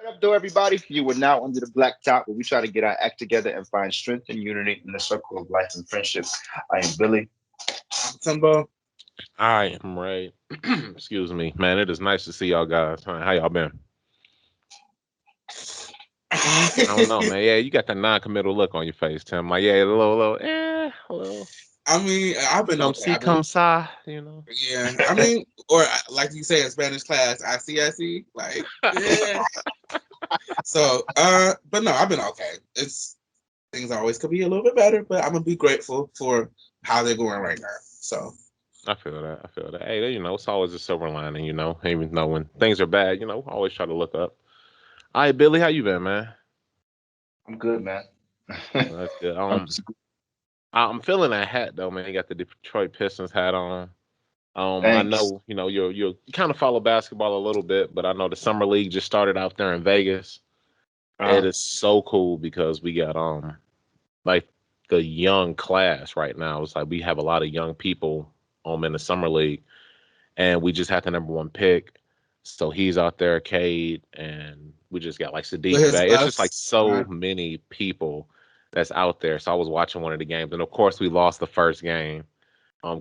up, though, everybody? You are now under the black top where we try to get our act together and find strength and unity in the circle of life and friendship. I am Billy. Timbo. I am right. Excuse me, man. It is nice to see y'all guys. How y'all been? I don't know, man. Yeah, you got that non-committal look on your face, Tim. Like, yeah, a little. I mean, I've been Come okay. see, come sa, you know. Yeah. I mean, or like you say in Spanish class, I see. Like, yeah. So, but no, I've been okay. It's things always could be a little bit better, but I'm gonna be grateful for how they're going right now. So, I feel that. I feel that. Hey, it's always a silver lining, Even though when things are bad, always try to look up. All right, Billy, how you been, man? I'm good, man. That's good. I'm just I'm feeling that hat though, man. You got the Detroit Pistons hat on. I thanks. know, you kind of follow basketball a little bit, but I know the summer league just started out there in Vegas. It is so cool because we got like the young class right now. It's like we have a lot of young people in the summer league, and we just had the number one pick. So he's out there, Cade, and we just got like with Sadiq his back. It's just like bus, so many people that's out there. So I was watching one of the games, and of course we lost the first game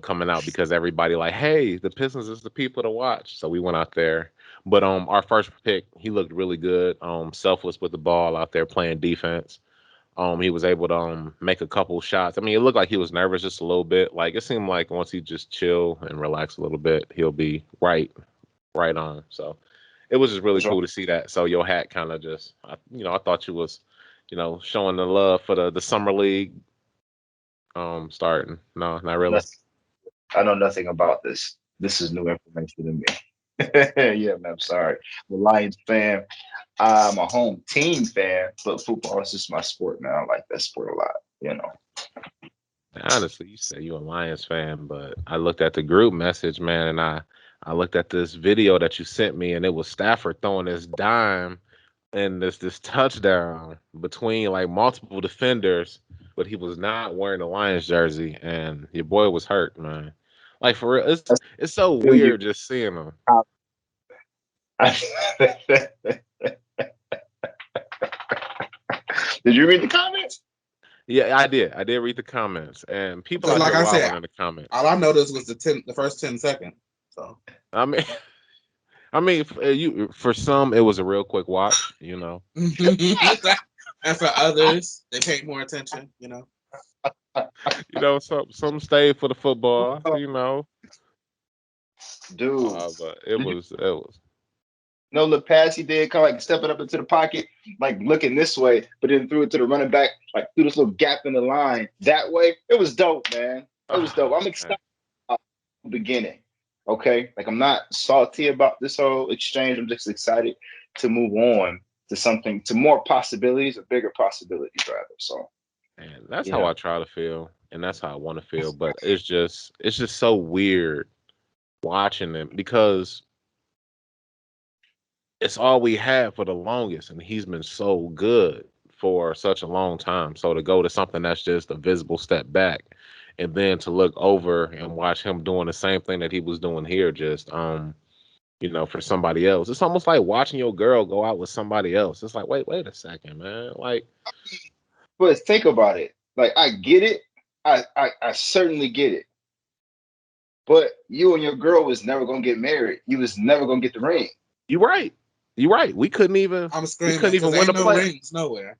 coming out because everybody like, hey, the Pistons is the people to watch. So we went out there. But our first pick, he looked really good. Selfless with the ball out there playing defense. He was able to make a couple shots. I mean, it looked like he was nervous just a little bit. Like it seemed like once he just chill and relax a little bit, he'll be right on. So it was just really cool to see that. So your hat kind of just, I thought you was, showing the love for the summer league starting. No, not really. I know nothing about this. This is new information to me. Yeah, man. I'm sorry. I'm a Lions fan. I'm a home team fan, but football is just my sport, man. I like that sport a lot. Honestly, you say you're a Lions fan, but I looked at the group message, man, and I looked at this video that you sent me, and it was Stafford throwing this dime and this touchdown between like multiple defenders, but he was not wearing the Lions jersey, and your boy was hurt, man. Like for real, it's so Feel you. weird just seeing him. Did you read the comments? Yeah, I did. I did read the comments, and people because out like here I said, wilding in the comments. all I noticed was the first 10 seconds. So, I mean, for some it was a real quick watch, and for others, they paid more attention. some stayed for the football, Dude, but it was. no little pass he did, kind of like stepping up into the pocket, like looking this way, but then threw it to the running back, like through this little gap in the line that way. It was dope, man. It was dope. I'm excited about the beginning. Okay, like I'm not salty about this whole exchange. I'm just excited to move on to something, to more possibilities, or bigger possibilities, rather. So, And that's how I try to feel, and that's how I want to feel. But it's just so weird watching him because it's all we had for the longest, and he's been so good for such a long time. So to go to something that's just a visible step back, and then to look over and watch him doing the same thing that he was doing here, just for somebody else. It's almost like watching your girl go out with somebody else. It's like, wait a second, man. Like, but think about it. Like I get it. I certainly get it. But you and your girl was never gonna get married. You was never gonna get the ring. you're right. You're right. We couldn't even. I'm We screaming couldn't even because win ain't the no play. rings nowhere.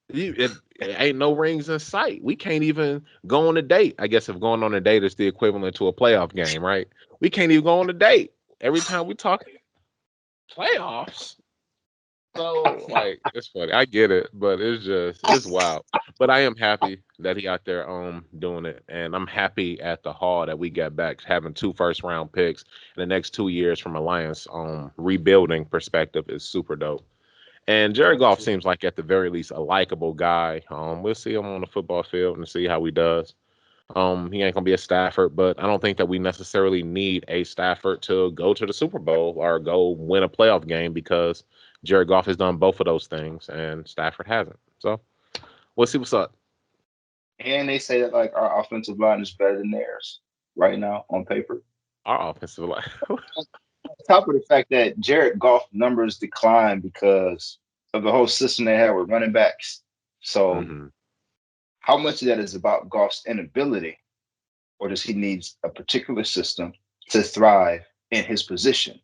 It ain't no rings in sight. We can't even go on a date. I guess if going on a date is the equivalent to a playoff game, right? We can't even go on a date. Every time we talk playoffs. So like it's funny. I get it, but it's wild. But I am happy that he out there doing it. And I'm happy at the haul that we got back, having 2 first-round picks in the next 2 years from Alliance rebuilding perspective is super dope. And Jared Goff seems like at the very least a likable guy. We'll see him on the football field and see how he does. He ain't gonna be a Stafford, but I don't think that we necessarily need a Stafford to go to the Super Bowl or go win a playoff game because Jared Goff has done both of those things and Stafford hasn't. So we'll see what's up. And they say that like our offensive line is better than theirs right now on paper. Our offensive line. On top of the fact that Jared Goff numbers decline because of the whole system they had with running backs. So Mm-hmm. how much of that is about Goff's inability, or does he need a particular system to thrive in his position?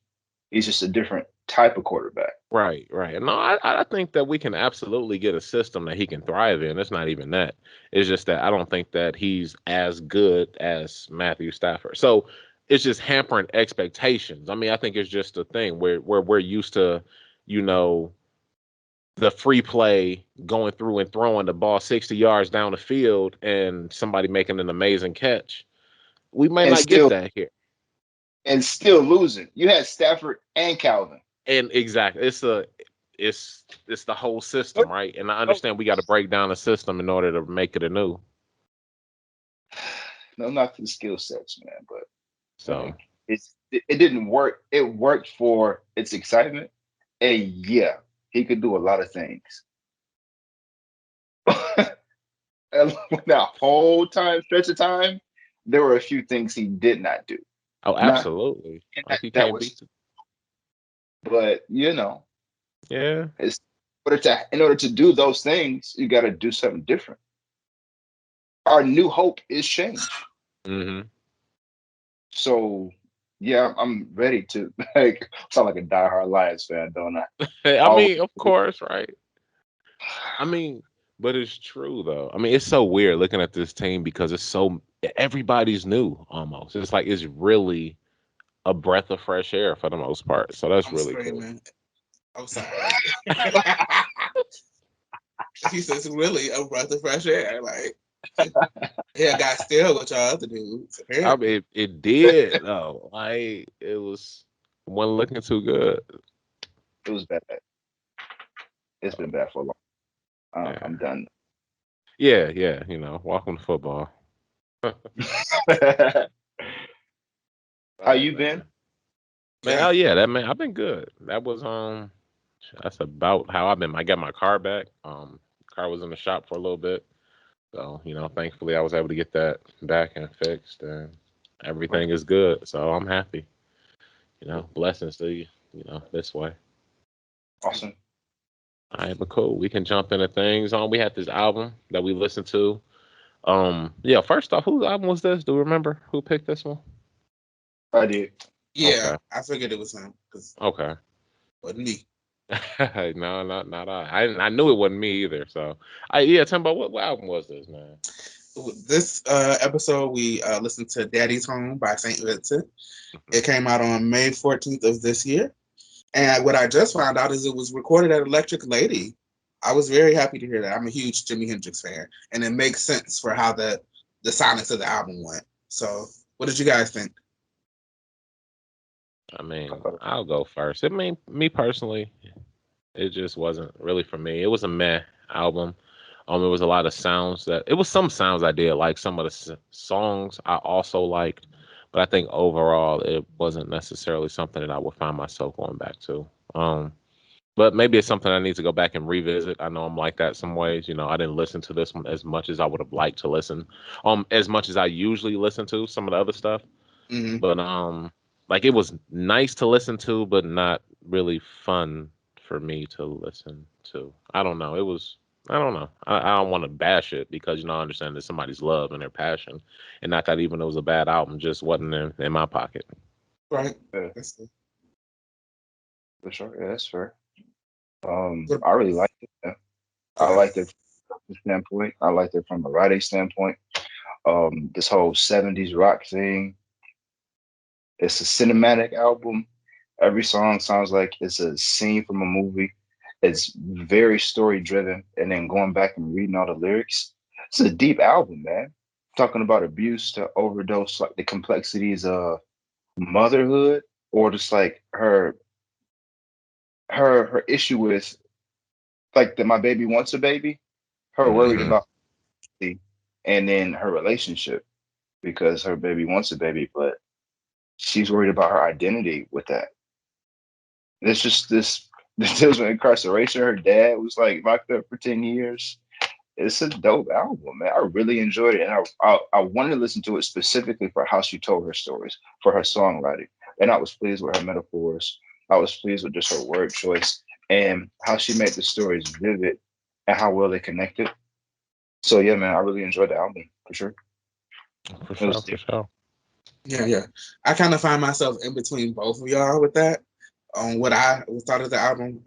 He's just a different type of quarterback. Right, right. No, I think that we can absolutely get a system that he can thrive in. It's not even that. It's just that I don't think that he's as good as Matthew Stafford. So it's just hampering expectations. I mean, I think it's just a thing where we're used to, you know, the free play going through and throwing the ball 60 yards down the field and somebody making an amazing catch. We may And not get still that here. and still losing. You had Stafford and Calvin. And exactly, it's the whole What? system, right? And I No, understand we got to break down the system in order to make it anew. no, not for the skill sets, man. But So like, it didn't work. It worked for its excitement, and yeah, he could do a lot of things. And that whole time stretch of time, there were a few things he did not do. oh, Not absolutely. and Like you that can't was, beat it. but you know, Yeah. it's in order to do those things, you got to do something different. Our new hope is change. Mm-hmm. So yeah, I'm ready to like sound like a diehard Lions fan, don't I? I Always. mean, of course, right? I mean, but it's true though. I mean, it's so weird looking at this team because it's so everybody's new almost. It's like it's really a breath of fresh air for the most part. So that's I'm really cool. screaming. I'm sorry. He says really a breath of fresh air. Like, yeah, got still with y'all other dudes. I Apparently. mean, it did though. Like it wasn't looking too good. It was bad. It's been bad for a long. Yeah, I'm done. yeah, yeah. You know, welcome to football. How Oh you man, been? man. Yeah. Oh yeah, that man. I've been good. That was that's about how I've been. I got my car back. Car was in the shop for a little bit, so thankfully I was able to get that back and fixed, and everything is good. So I'm happy. Blessings to you. This way. Awesome. All right, but cool. We can jump into things. We had this album that we listened to. Yeah. First off, whose album was this? Do you remember who picked this one? I did. Yeah, Okay. I figured it was him because Okay. it wasn't me. No, not I knew it wasn't me either. So, yeah, Timbo, what album was this, man? This episode, we listened to Daddy's Home by St. Vincent. Mhm. It came out on May 14th of this year. And what I just found out is it was recorded at Electric Lady. I was very happy to hear that. I'm a huge Jimi Hendrix fan, and it makes sense for how the silence of the album went. So, what did you guys think? I mean, I'll go first. I mean, me personally, it just wasn't really for me. It was a meh album. It was a lot of sounds it was some sounds I did like. Some of the songs I also liked, but I think overall it wasn't necessarily something that I would find myself going back to. But maybe it's something I need to go back and revisit. I know I'm like that some ways. I didn't listen to this one as much as I would have liked to listen. As much as I usually listen to some of the other stuff. Mm-hmm. But like it was nice to listen to, but not really fun for me to listen to. I don't know. I don't know. I don't want to bash it because I understand that somebody's love and their passion, and not that even it was a bad album, just wasn't in my pocket. Right. Yeah, That's good. for sure. Yeah, that's fair. Good. I really liked it. Yeah. I Yeah. liked it from a standpoint. I liked it from a writing standpoint. This whole 70s rock thing. It's a cinematic album. Every song sounds like it's a scene from a movie. It's very story driven. And then going back and reading all the lyrics, it's a deep album, man. Talking about abuse to overdose, like the complexities of motherhood, or just like her issue with like that my baby wants a baby, her worried Hmm. Mm-hmm. about the and then her relationship because her baby wants a baby, but she's worried about her identity with that. It's just this deals with incarceration. Her dad was like locked up for 10 years. It's a dope album, man. I really enjoyed it. And I wanted to listen to it specifically for how she told her stories, for her songwriting. And I was pleased with her metaphors. I was pleased with just her word choice. and how she made the stories vivid and how well they connected. So yeah, man, I really enjoyed the album for sure. For It sure, was for sure. Yeah. I kind of find myself in between both of y'all with that. On what I thought of the album.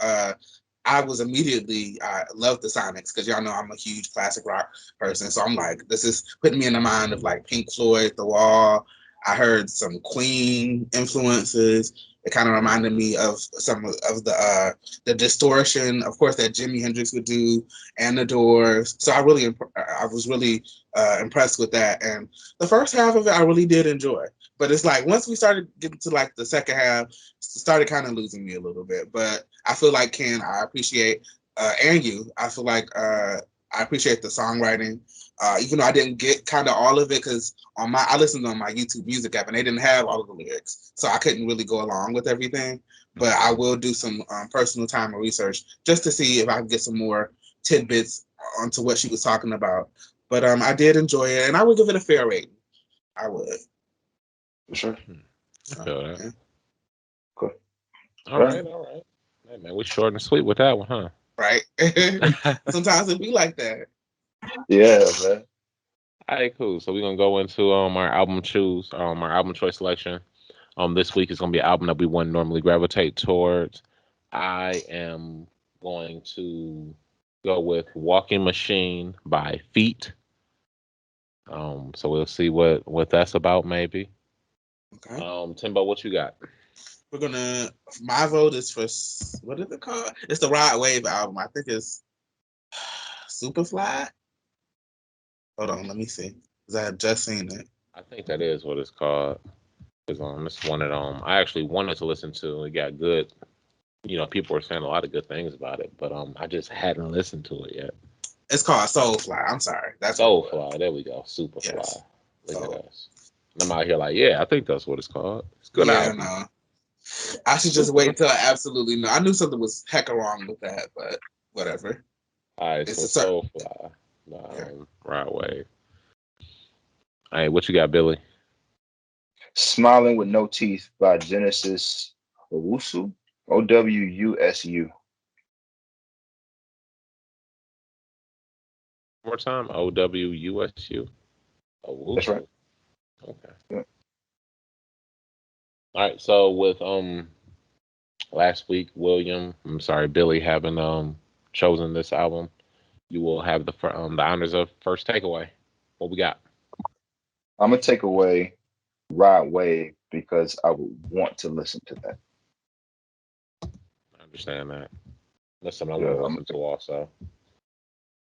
I was immediately, I love the Sonics because y'all know I'm a huge classic rock person. So I'm like, this is putting me in the mind of like Pink Floyd, The Wall. I heard some Queen influences. It kind of reminded me of some of the distortion, of course, that Jimi Hendrix would do, and the Doors. So I was really impressed with that. And the first half of it, I really did enjoy. But it's like once we started getting to like the second half, started kind of losing me a little bit. But I feel like Ken, I appreciate, and you, I feel like I appreciate the songwriting. Even though I didn't get kind of all of it, because I listened on my YouTube Music app and they didn't have all of the lyrics, so I couldn't really go along with everything. But I will do some personal time and research just to see if I can get some more tidbits onto what she was talking about. But I did enjoy it, and I would give it a fair rating. I would. for sure. I feel that. Yeah. Cool. All right. Hey, man, we short and sweet with that one, huh? Right. Sometimes it be like that. Yeah, man. All right, cool. So we're gonna go into our album choice selection. This week is gonna be an album that we wouldn't normally gravitate towards. I am going to go with "Walking Machine" by Feet. So we'll see what that's about, maybe. Okay. Timbo, what you got? We're gonna. My vote is for what is it called? It's the Rod Wave album. I think it's Superfly. Hold on, let me see. Cause I had just seen it. I think that is what it's called. It's one that I actually wanted to listen to. It got good. People were saying a lot of good things about it, but I just hadn't listened to it yet. It's called Soulfly. I'm sorry. That's Soulfly. There we go. Superfly. Yes. Look at us. And I'm out here like, yeah, I think that's what it's called. It's a good Yeah, album. no. I should just wait until I absolutely know. I knew something was hecka wrong with that, but whatever. All right, It's so a Soulfly. okay. Right way. All right, what you got, Billy? Smiling with No Teeth by Genesis Owusu. Owusu. One more time. OWUSU. That's right. Okay. Yeah. All right. So with last week, Billy having chosen this album, you will have the honors of first takeaway. What we got? I'm gonna take away Rod Wave because I would want to listen to that. I understand that. That's something I want to Yeah, listen to also.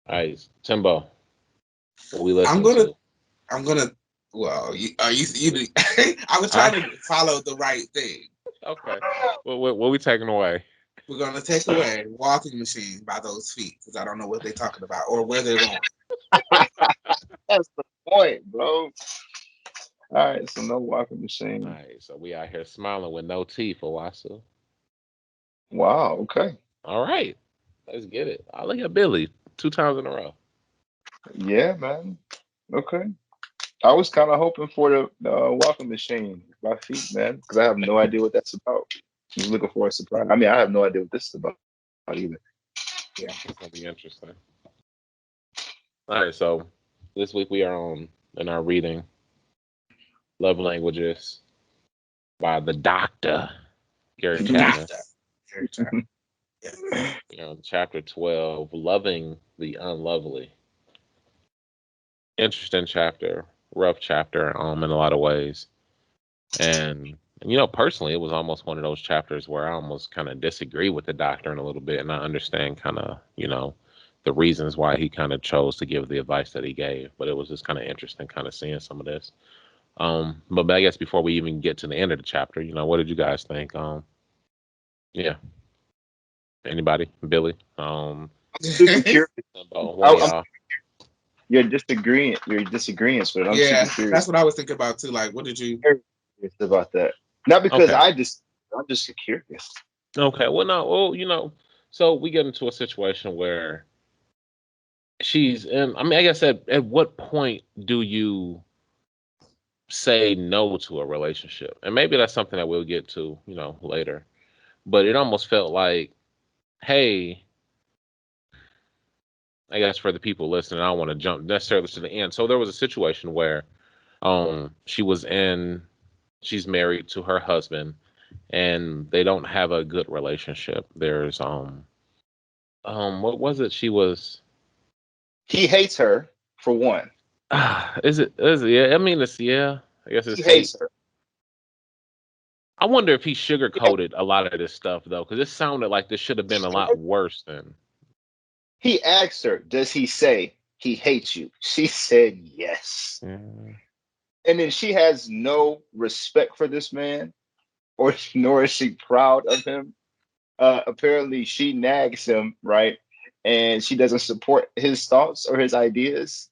All right, Timbo. What we I'm listening gonna to? I'm gonna well, you I was trying to follow the right thing. Okay. What we taking away? We're gonna take away Walking Machine by Those Feet because I don't know what they're talking about or where they're going. that's the point, bro. All right, so no walking All machine. right, so we out here smiling with no teeth, Owasu. Wow. Okay. All right, let's get it. I look at Billy 2 times in a row. Yeah, man. Okay. I was kind of hoping for the walking machine by feet, man, because I have no idea what that's about. Just looking for a surprise. I mean, I have no idea what this is about either. Yeah. It's gonna be interesting. All right, so this week we are on in our reading Love Languages by the Doctor, Gary Chapman. Doctor. Very tired. Yeah. We're on chapter 12, Loving the Unlovely. Interesting chapter, rough chapter, in a lot of ways. And personally, it was almost one of those chapters where I almost kind of disagree with the doctor in a little bit, and I understand kind of, the reasons why he kind of chose to give the advice that he gave. But it was just kind of interesting, kind of seeing some of this. But I guess before we even get to the end of the chapter, what did you guys think? Yeah, anybody, Billy? Super curious. One of y'all. You're disagreeing. You're disagreeing, but I'm Yeah, super curious that's what I was thinking about too. Like, what did you? about that. Not because Okay. I'm just curious. Okay. Well, no. Well, so we get into a situation where she's in. I mean, I guess at what point do you say no to a relationship? And maybe that's something that we'll get to, later. But it almost felt like hey, I guess for the people listening, I don't want to jump necessarily to the end. So there was a situation where she was in she's married to her husband and they don't have a good relationship. There's what was it? She was He hates her for one. is it yeah, I mean it's yeah, I guess He it's hate. hates her. I wonder if he Yeah. sugarcoated a lot of this stuff though, because it sounded like this should have been a lot worse than He asked her, "Does he say he hates you?" She said yes. mm, And then she has no respect for this man, or nor is she proud of him. Apparently, she nags him, right? And she doesn't support his thoughts or his ideas.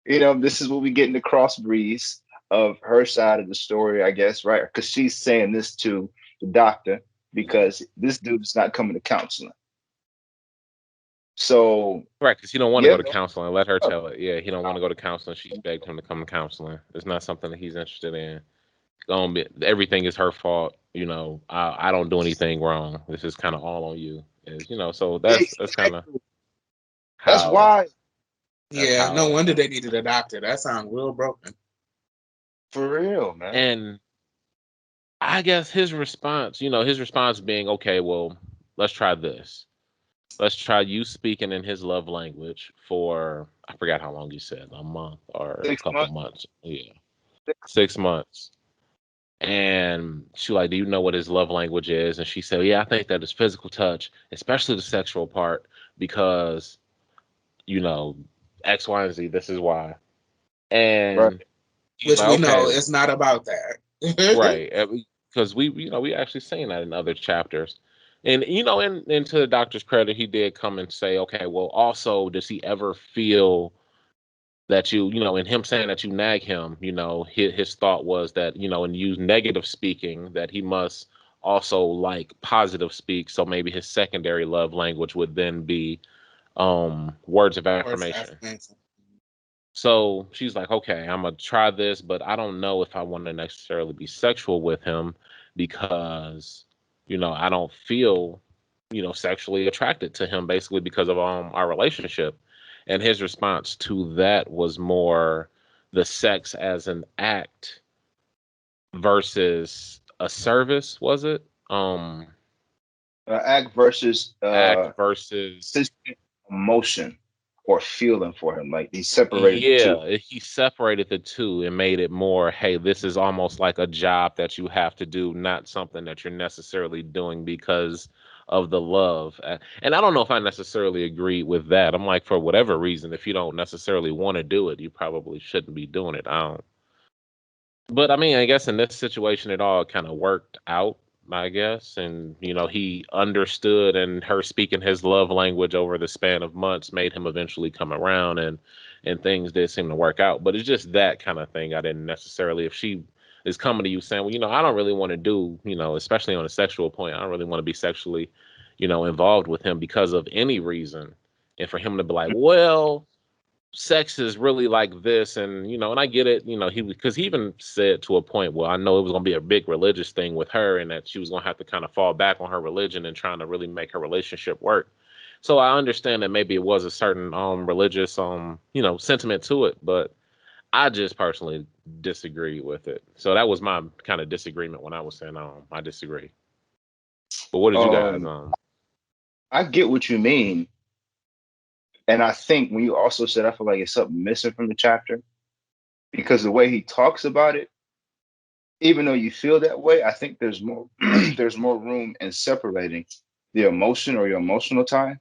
This is what we get in the crossbreeds of her side of the story, I guess, right? Because she's saying this to the doctor because this dude is not coming to counseling. So, right, because he don't want to yeah, go to counseling. Let her tell it. Yeah, he don't want to go to counseling. She's begged him to come to counseling. It's not something that he's interested in. Everything is her fault. I don't do anything wrong. This is kind of all on you. So that's kind of exactly. That's how why, that's Yeah, no how. wonder they needed a doctor. That sounds real broken. for real, man. And I guess his response being, okay, well, let's try this. Let's try you speaking in his love language for I forgot how long you said, a month or a Six couple months. months. Yeah, Six, 6 months. And she like, do you know what his love language is? And she said, yeah, I think that it's physical touch, especially the sexual part, because you know X, Y, and Z. This is why. right. And he's Which like, we okay, know it's not about that. right, because we actually saying that in other chapters. And and to the doctor's credit, he did come and say, okay, well, also, does he ever feel that in him saying that you nag him, his thought was that, and use negative speaking, that he must also like positive speak. So maybe his secondary love language would then be words of Words of affirmation. affirmation. So she's like, okay, I'm gonna try this, but I don't know if I want to necessarily be sexual with him because, I don't feel, sexually attracted to him basically because of our relationship. And his response to that was more the sex as an act versus a service, was it? Act versus Act versus consistent emotion or feeling for him. Like he separated the two. Yeah, he separated the two and made it more, hey, this is almost like a job that you have to do, not something that you're necessarily doing because of the love. And I don't know if I necessarily agree with that. I'm like, for whatever reason, if you don't necessarily want to do it, you probably shouldn't be doing it. I don't. But I mean, I guess in this situation, it all kind of worked out, I guess. And, he understood, and her speaking his love language over the span of months made him eventually come around, and things did seem to work out. But it's just that kind of thing. I didn't necessarily, if she is coming to you saying, well, I don't really want to do, especially on a sexual point, I don't really want to be sexually, involved with him because of any reason. And for him to be like, well, sex is really like this, and I get it, because he even said to a point, well, I know it was going to be a big religious thing with her and that she was going to have to kind of fall back on her religion and trying to really make her relationship work. So I understand that maybe it was a certain religious sentiment to it, but I just personally disagree with it. So that was my kind of disagreement when I was saying I disagree. But what did you guys Um, I get what you mean. And I think when you also said, I feel like it's something missing from the chapter because the way he talks about it, even though you feel that way, I think there's more there's more room in separating the emotion or your emotional tie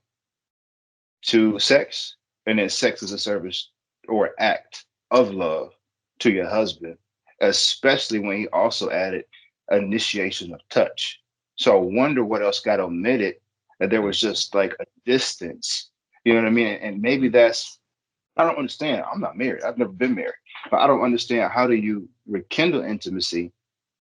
to sex, and then sex as a service or act of love to your husband, especially when he also added initiation of touch. So I wonder what else got omitted, that there was just like a distance. You know what I mean? And maybe that's, I don't understand. I'm not married. I've never been married. But I don't understand, how do you rekindle intimacy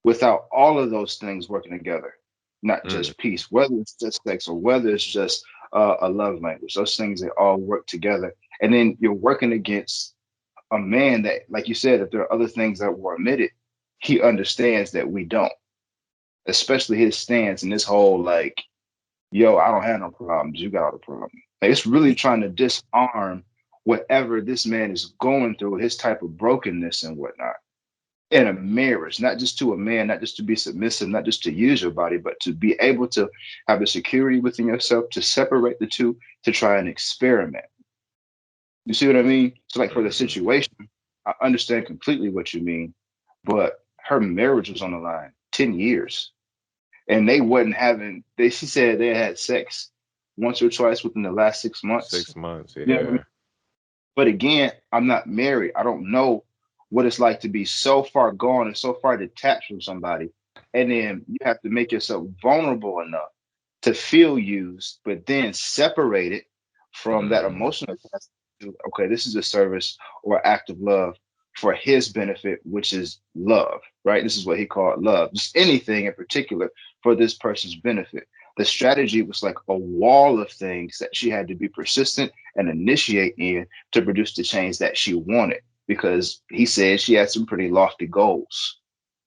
without all of those things working together? Not mm, just peace, whether it's just sex or whether it's just a love language. Those things, they all work together. And then you're working against a man that, like you said, if there are other things that were omitted, he understands that we don't, especially his stance and this whole like yo, I don't have no problems. You got all the problems. Like, it's really trying to disarm whatever this man is going through, his type of brokenness and whatnot. In a marriage, not just to a man, not just to be submissive, not just to use your body, but to be able to have the security within yourself to separate the two, to try and experiment. You see what I mean? So, like for the Mm-hmm. situation, I understand completely what you mean, but her marriage was on the line 10 years and they wasn't having, she said they had sex once or twice within the last 6 months. 6 months, You know what I mean? yeah. But again, I'm not married. I don't know what it's like to be so far gone and so far detached from somebody. And then you have to make yourself vulnerable enough to feel used, but then separate it from that Mm-hmm. emotional attachment to, okay, this is a service or act of love for his benefit, which is love, right? This is what he called love, just anything in particular for this person's benefit. The strategy was like a wall of things that she had to be persistent and initiate in to produce the change that she wanted, because he said she had some pretty lofty goals.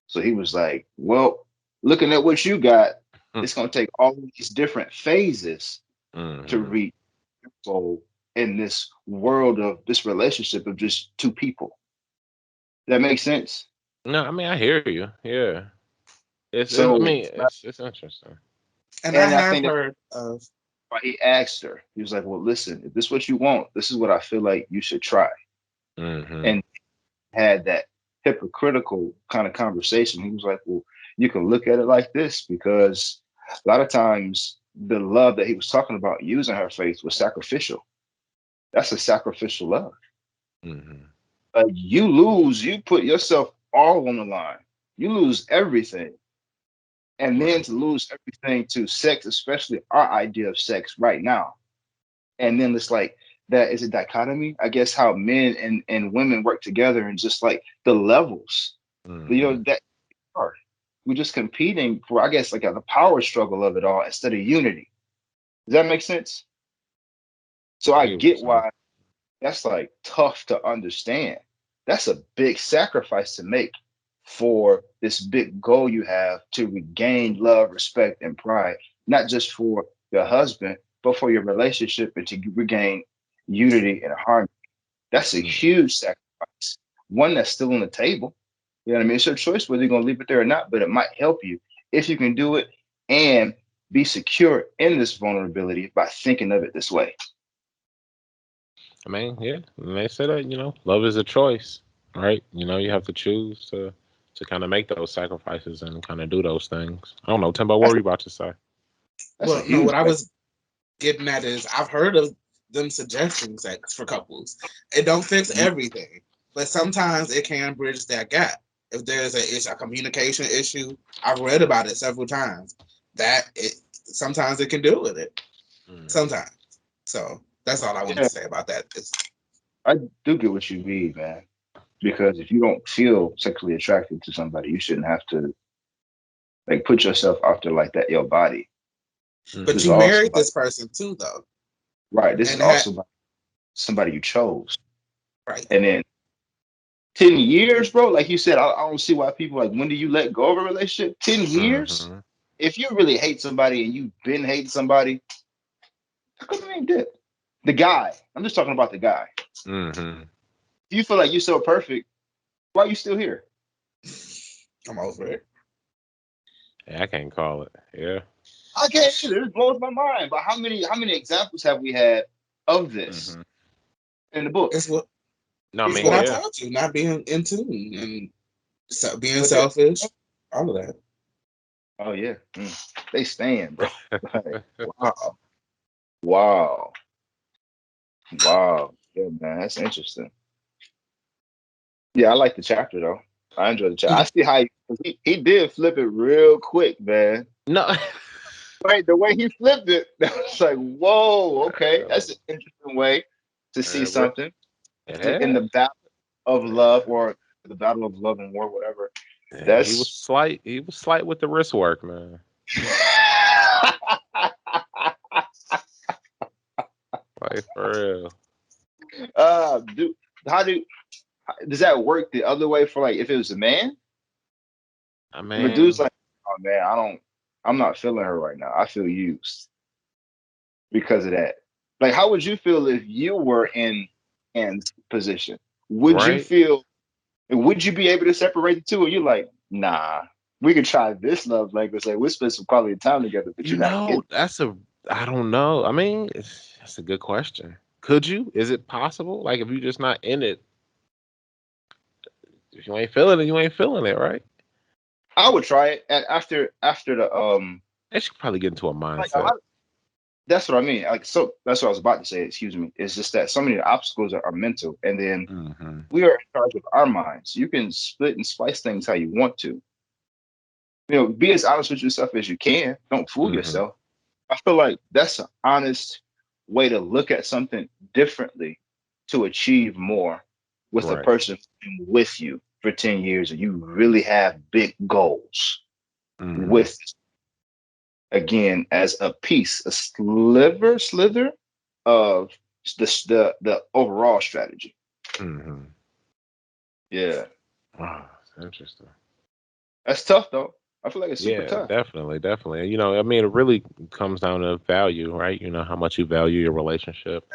So he was like, well, looking at what you got, it's going to take all these different phases to Mm-hmm. reach your goal in this world of this relationship of just two people. That makes sense. No, I mean I hear you. Yeah. I So, mean it's interesting. And I and I have think that's heard of. why he asked her. He was like, well, listen, if this is what you want, this is what I feel like you should try. Mm-hmm. And had that hypocritical kind of conversation. He was like, well, you can look at it like this, because a lot of times the love that he was talking about using her faith was sacrificial. That's a sacrificial love. Mm-hmm. You lose, you put yourself all on the line. You lose everything. And then Right. to lose everything to sex, especially our idea of sex right now. And then it's like that is a dichotomy, I guess, how men and women work together and just like the levels. You Mm-hmm. know, that are. We're just competing for, I guess, like the power struggle of it all instead of unity. Does that make sense? So I I get what you're get saying. why that's like tough to understand. That's a big sacrifice to make for this big goal you have to regain love, respect, and pride, not just for your husband, but for your relationship and to regain unity and harmony. That's a Mm-hmm. huge sacrifice. One that's still on the table. You know what I mean? It's your choice whether you're going to leave it there or not, but it might help you if you can do it and be secure in this vulnerability by thinking of it this way. I mean, yeah, and they say that, love is a choice, right? You have to choose to kind of make those sacrifices and kind of do those things. I don't know, Timbo, what That's were you about to say? that's a Well, no, huge what I was getting at is I've heard of them suggesting sex for couples. It don't fix everything, but sometimes it can bridge that gap. If there's a communication issue, I've read about it several times. That it sometimes it can deal with it. Mm-hmm. Sometimes. So that's all I wanted yeah, to say about that. I do get what you mean, man. Because if you don't feel sexually attracted to somebody, you shouldn't have to like put yourself out there like that, your body. But This Mm-hmm. is you also married about, this person too, though, right. This is and had also about somebody you chose. right. And then 10 years, bro, like you said, I don't see why people like, when do you let go of a relationship? 10 years? Mm-hmm. If you really hate somebody and you've been hating somebody, how come you ain't did? The guy, I'm just talking about the guy. Mm-hmm. If you feel like you're so perfect, why are you still here? I'm over it. Yeah, I can't call it. Yeah. I can't either. It blows my mind. But how many examples have we had of this Mm-hmm. in the book? It's what No, I it's mean, what I yeah. told you, not being in tune and being But they're, selfish, all of that. oh yeah, they stand, bro. Like, wow, wow, wow. Yeah, man, that's interesting. Yeah, I like the chapter though. I enjoyed the chapter. I see how he did flip it real quick, man. No. Wait, the way he flipped it, that was like, whoa, okay, that's an interesting way to see Uh, something in yeah. the battle of love or the battle of love and war, whatever. Yeah, he was That's slight. He was slight with the wrist work, man. Like for real. do how do does that work the other way for like if it was a man? I If a dude's mean, like, oh man, I'm not feeling her right now. I feel used. because of that. Like, how would you feel if you were in Anne's position? Would you Right? feel? Would you be able to separate the two? Or you're like, nah, we could try this love language. Like, we'll spend some quality time together, but You you're not know, getting. I don't know. I mean, that's a good question. Could you? Is it possible? Like, if you're just not in it, if you ain't feeling it, you ain't feeling it, right? I would try it after the They should probably get into a like a mindset. lot. That's what I mean. Like, so that's what I was about to say. Excuse me. It's just that so many of the obstacles are mental, and then Hmm. we are in charge of our minds. You can split and splice things how you want to. Be as honest with yourself as you can. Don't fool Hmm. yourself. I feel like that's an honest way to look at something differently to achieve more with a Right. person with you for 10 years and you really have big goals Hmm. with, again, as a piece, a slither of the overall strategy. Hmm. Yeah. Wow, that's interesting. That's tough though. I feel like it's super Yeah, tough. definitely, definitely. I mean, it really comes down to value, right? How much you value your relationship.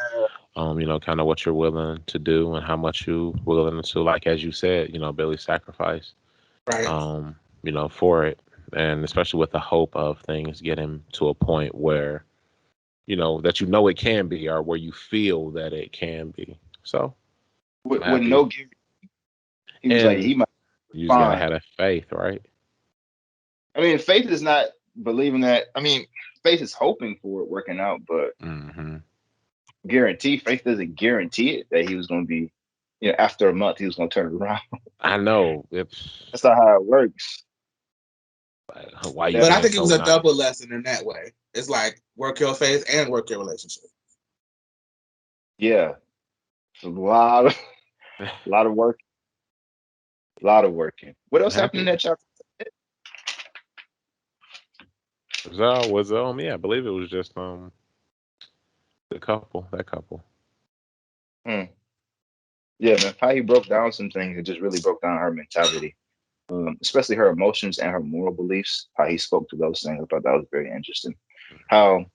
Kind of what you're willing to do and how much you willing to, like as you said, Billy sacrifice, Right. for it. And especially with the hope of things getting to a point where, that it can be or where you feel that it can be. So I'm With happy. no guarantee. He was like, And he might be you just gotta fine. have that faith, right? I mean, faith is not believing that. I mean, faith is hoping for it working out, but Hmm. faith doesn't guarantee it that he was going to be, after a month, he was going to turn it around. I know it's That's not how it works. like, why you That, But I being think it was so a double nice. lesson in that way. It's like work your faith and work your relationship. yeah, it's a lot of work, a lot of working. What I'm else happened in happy. that chapter? Yeah, I believe it was just that couple. Hmm. Yeah, man, how he broke down some things, it just really broke down her mentality, especially her emotions and her moral beliefs. How he spoke to those things, I thought that was very interesting. How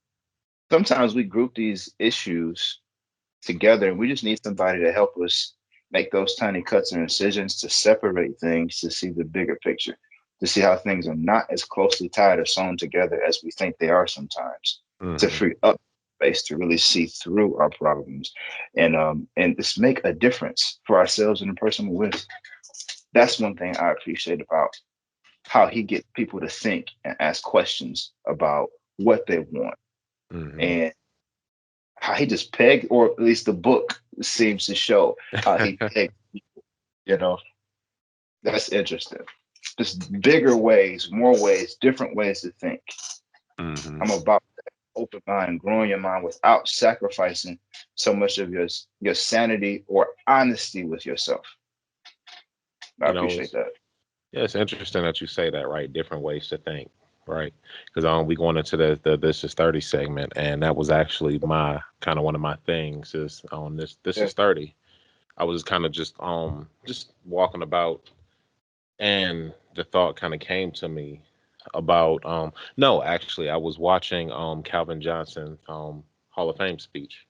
sometimes we group these issues together and we just need somebody to help us make those tiny cuts and incisions to separate things, to see the bigger picture, to see how things are not as closely tied or sewn together as we think they are sometimes, to Hmm. free up space to really see through our problems and just make a difference for ourselves and the person we're with. That's one thing I appreciate about how he gets people to think and ask questions about what they want, Hmm. and how he just pegged, or at least the book seems to show how he pegged. You know, that's interesting. Just bigger ways, more ways, different ways to think. Hmm. I'm about that open mind, growing your mind without sacrificing so much of your sanity or honesty with yourself. I You know, appreciate it's that. Yeah, it's interesting that you say that, right? Different ways to think, right? Because we going into the This Is 30 segment, and that was actually my kind of one of my things is on this Yeah. is 30. I was kind of just walking about, and the thought kind of came to me about no, actually I was watching Calvin Johnson Hall of Fame speech,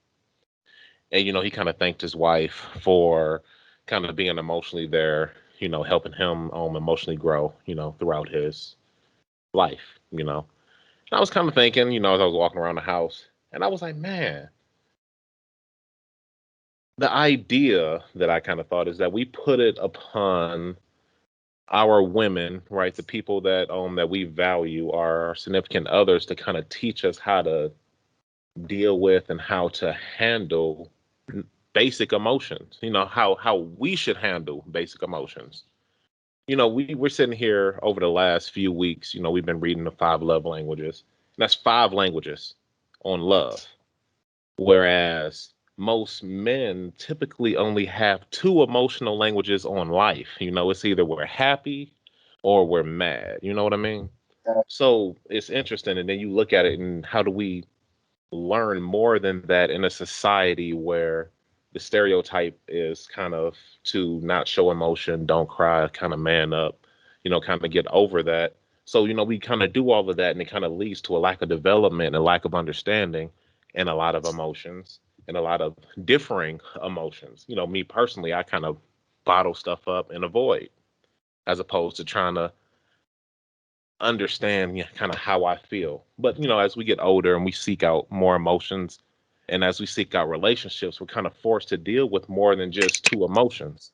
and he kind of thanked his wife for kind of being emotionally there, helping him emotionally grow, throughout his life, And I was kind of thinking, as I was walking around the house, and I was like, man, the idea that I kind of thought is that we put it upon our women, right? The people that we value, our significant others, to kind of teach us how to deal with and how to handle basic emotions. How we should handle basic emotions. We're sitting here over the last few weeks. We've been reading the five love languages. And that's five languages on love. Whereas most men typically only have two emotional languages on life. It's either we're happy or we're mad. You know what I mean? So it's interesting. And then you look at it and how do we learn more than that in a society where the stereotype is kind of to not show emotion, don't cry, kind of man up, kind of get over that. So, we kind of do all of that and it kind of leads to a lack of development and a lack of understanding. and a lot of emotions and a lot of differing emotions. You know, me personally, I kind of bottle stuff up and avoid as opposed to trying to understand, yeah, kind of how I feel. But, you know, as we get older and we seek out more emotions and as we seek out relationships, we're kind of forced to deal with more than just two emotions.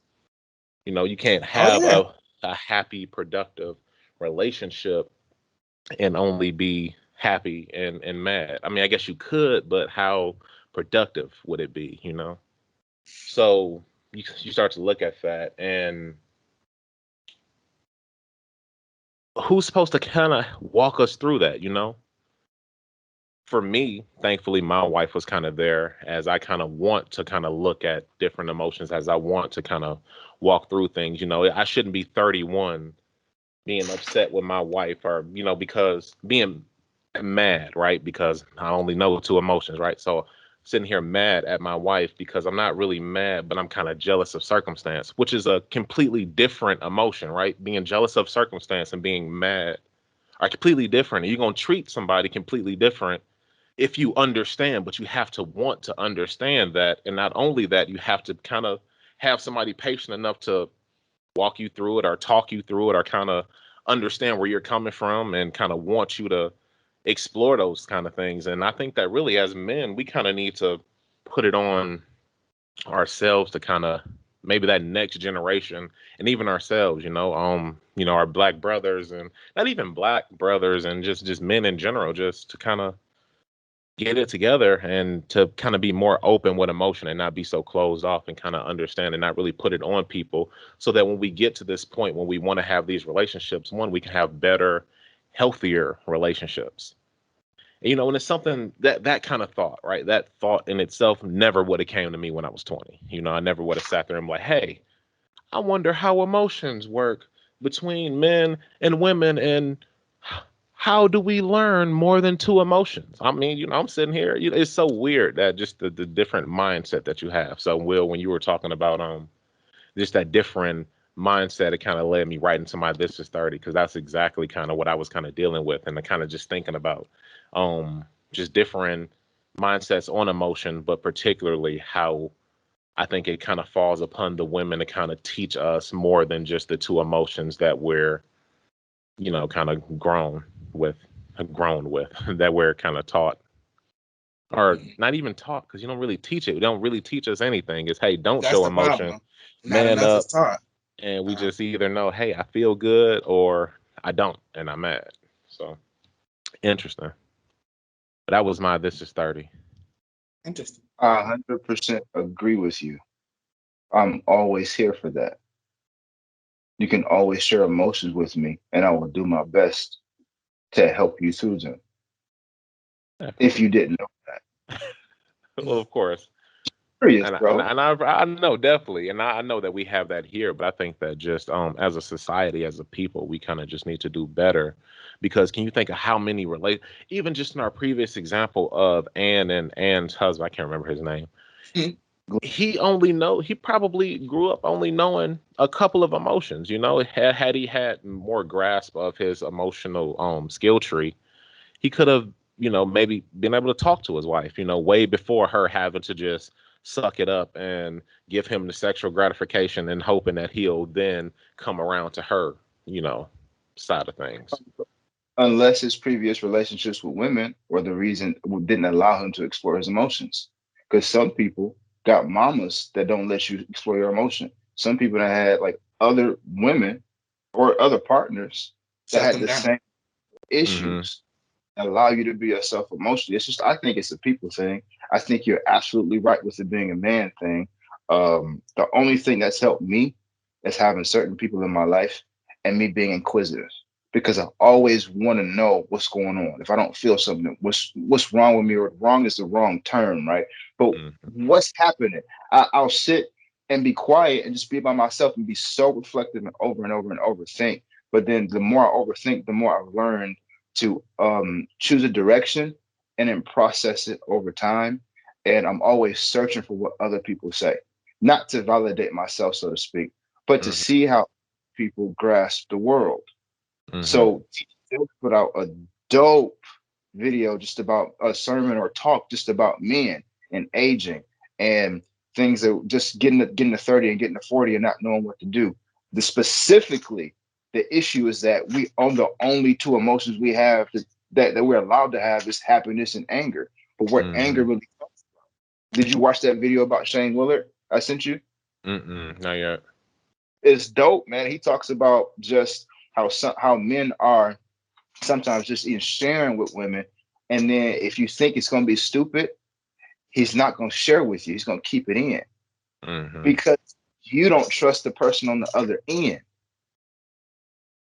You know, you can't Oh have yeah. a happy, productive relationship and only be happy and mad. I mean, I guess you could, but how productive would it be, you know? So you start to look at that, and who's supposed to kind of walk us through that, you know? For me, thankfully, my wife was kind of there as I kind of want to kind of look at different emotions, as I want to kind of walk through things. You know, I shouldn't be 31 being upset with my wife, or, you know, because being mad, right? Because I only know two emotions, right? So sitting here mad at my wife because I'm not really mad, but I'm kind of jealous of circumstance, which is a completely different emotion, right? Being jealous of circumstance and being mad are completely different. And you're going to treat somebody completely different if you understand, but you have to want to understand that. And not only that, you have to kind of have somebody patient enough to walk you through it or talk you through it or kind of understand where you're coming from and kind of want you to explore those kind of things. And I think that really as men, we kind of need to put it on ourselves to kind of maybe that next generation and even ourselves, you know, our black brothers and not even black brothers and just men in general, just to kind of get it together and to kind of be more open with emotion and not be so closed off and kind of understand and not really put it on people so that when we get to this point when we want to have these relationships, one, we can have better, healthier relationships. And, you know, and it's something that kind of thought, right? That thought in itself never would have came to me when I was 20. You know, I never would have sat there and been like, hey, I wonder how emotions work between men and women, and how do we learn more than two emotions? I mean, you know, I'm sitting here, you know, it's so weird that just the different mindset that you have. So, Will, when you were talking about just that different mindset, it kind of led me right into my this is 30, because that's exactly kind of what I was kind of dealing with and kind of just thinking about just different mindsets on emotion, but particularly how I think it kind of falls upon the women to kind of teach us more than just the two emotions that we're, you know, kind of with, grown with, that we're kind of taught, or not even taught, because you don't really teach it. We don't really teach us anything. It's, hey, don't That's show the emotion, problem. Not man enough is up, taught. and we Uh, just either know, hey, I feel good or I don't, and I'm mad. So interesting. But that was my this is 30. Interesting. I 100% agree with you. I'm always here for that. You can always share emotions with me, and I will do my best to help you through them. Yeah, If you didn't know that, well, of course. serious, And bro. I know definitely, and I know that we have that here, but I think that just as a society, as a people, we kind of just need to do better, because can you think of how many relate, even just in our previous example of Anne and Anne's husband, I can't remember his name. He probably grew up only knowing a couple of emotions. You know, had he had more grasp of his emotional skill tree, he could have, you know, maybe been able to talk to his wife, you know, way before her having to just suck it up and give him the sexual gratification and hoping that he'll then come around to her, you know, side of things. Unless his previous relationships with women were the reason didn't allow him to explore his emotions. Because some people got mamas that don't let you explore your emotion. Some people that had like other women or other partners that Shut had them the down. same Mm-hmm. issues that allow you to be yourself emotionally. It's just I think it's a people thing. I think you're absolutely right with it being a man thing. The only thing that's helped me is having certain people in my life and me being inquisitive because I always want to know what's going on. If I don't feel something, what's wrong with me, or wrong is the wrong term, right? But Mm-hmm. what's happening? I'll sit and be quiet and just be by myself and be so reflective and over think. But then the more I overthink, the more I learn to choose a direction and then process it over time. And I'm always searching for what other people say, not to validate myself, so to speak, but to Mm-hmm. see how people grasp the world. Mm-hmm. So T. Fields put out a dope, video just about a sermon or talk just about men and aging and things that just getting to 30 and getting to 40 and not knowing what to do. Specifically, the issue is that we own the only two emotions we have that we're allowed to have is happiness and anger. But where anger Mm-hmm. really comes from. Did you watch that video about Shane Willard I sent you? Not yet. It's dope, man. He talks about just how men are sometimes just even sharing with women, and then if you think it's going to be stupid, he's not going to share with you. He's going to keep it in Mm-hmm. because you don't trust the person on the other end.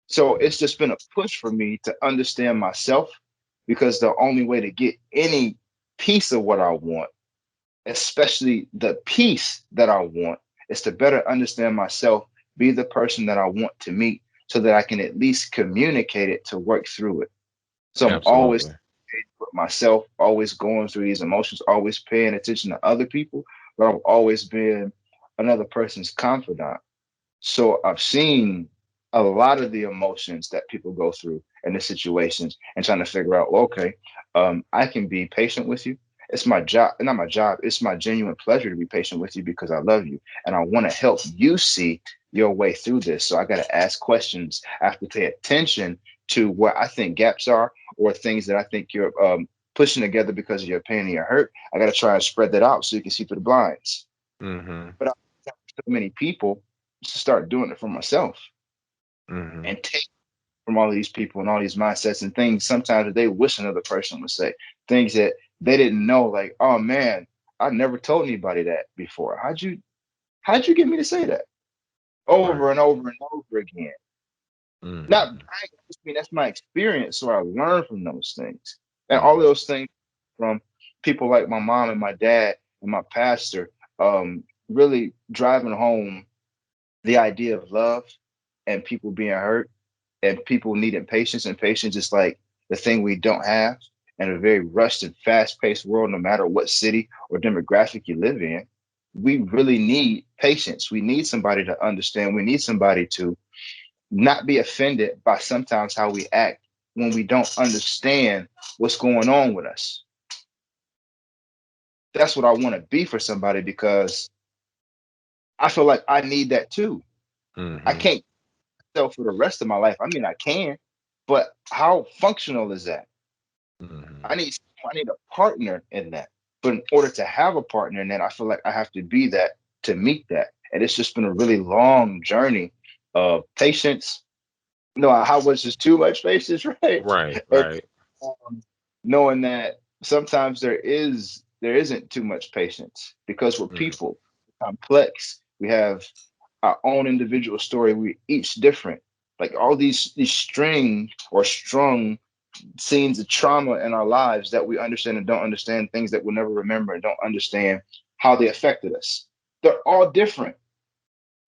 So it's just been a push for me to understand myself, because the only way to get any piece of what I want, especially the piece that I want, is to better understand myself, be the person that I want to meet, so that I can at least communicate it to work through it. So I'm always Absolutely. with myself, always going through these emotions, always paying attention to other people, but I've always been another person's confidant. So I've seen a lot of the emotions that people go through in the situations and trying to figure out, well, okay, I can be patient with you. It's my job, not my job. It's my genuine pleasure to be patient with you because I love you and I want to help you see your way through this. So I got to ask questions. I have to pay attention to where I think gaps are or things that I think you're pushing together because of your pain and your hurt. I got to try and spread that out so you can see through the blinds. Mm-hmm. But I so many people to start doing it for myself Mm-hmm. and take from all of these people and all these mindsets and things sometimes that they wish another person would say, things that they didn't know, like, oh man, I never told anybody that before. How'd you get me to say that Right. over and over and over again? Not Mm-hmm. bragging, I just mean that's my experience. So I learned from those things. And all of Mm-hmm. those things from people like my mom and my dad and my pastor, really driving home the idea of love and people being hurt and people needing patience, and patience is like the thing we don't have in a very rushed and fast-paced world, no matter what city or demographic you live in. We really need patience. We need somebody to understand. We need somebody to not be offended by sometimes how we act when we don't understand what's going on with us. That's what I want to be for somebody, because I feel like I need that too. I Mm-hmm. can't sell for the rest of my life. I mean, I can, but how functional is that? Mm-hmm. I need a partner in that. But in order to have a partner in that, I feel like I have to be that to meet that. And it's just been a really long journey of patience. No, how much is too much patience, right? Right. And Right. knowing that sometimes there isn't too much patience because we're Mm-hmm. people, complex. We have our own individual story. We each different. Like all these string or strung scenes of trauma in our lives that we understand and don't understand, things that we'll never remember and don't understand how they affected us. They're all different.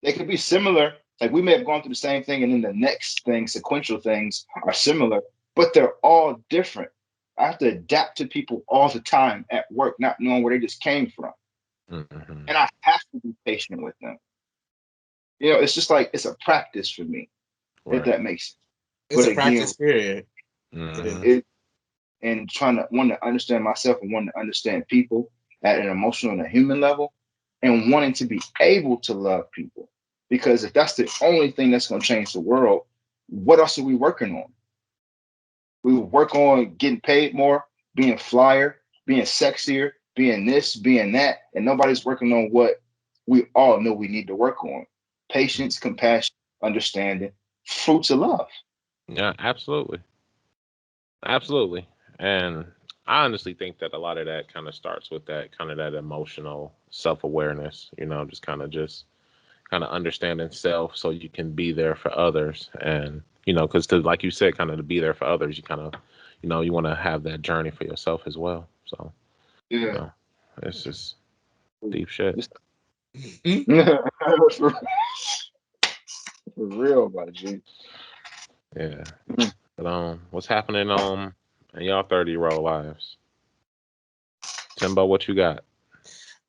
They could be similar. Like we may have gone through the same thing, and then the next thing, sequential things are similar, but they're all different. I have to adapt to people all the time at work, not knowing where they just came from. Mm-hmm. And I have to be patient with them. It's just like it's a practice for me, if Right. that makes sense. It's But a practice again, period. It Mm-hmm. is. it and trying to want to understand myself and wanting to understand people at an emotional and a human level, and wanting to be able to love people. Because if that's the only thing that's going to change the world, what else are we working on? We work on getting paid more, being flyer, being sexier, being this, being that, and nobody's working on what we all know we need to work on: patience, compassion, understanding, fruits of love. Yeah. Absolutely. Absolutely. And I honestly think that a lot of that kind of starts with that kind of that emotional self awareness. Just kind of understanding self so you can be there for others. And because to like you said, kind of to be there for others, you kind of you want to have that journey for yourself as well. So you Yeah. know it's just deep shit. Mhm. for, for real, my G. Yeah. But what's happening in y'all 30-year-old lives? Timbo, what you got?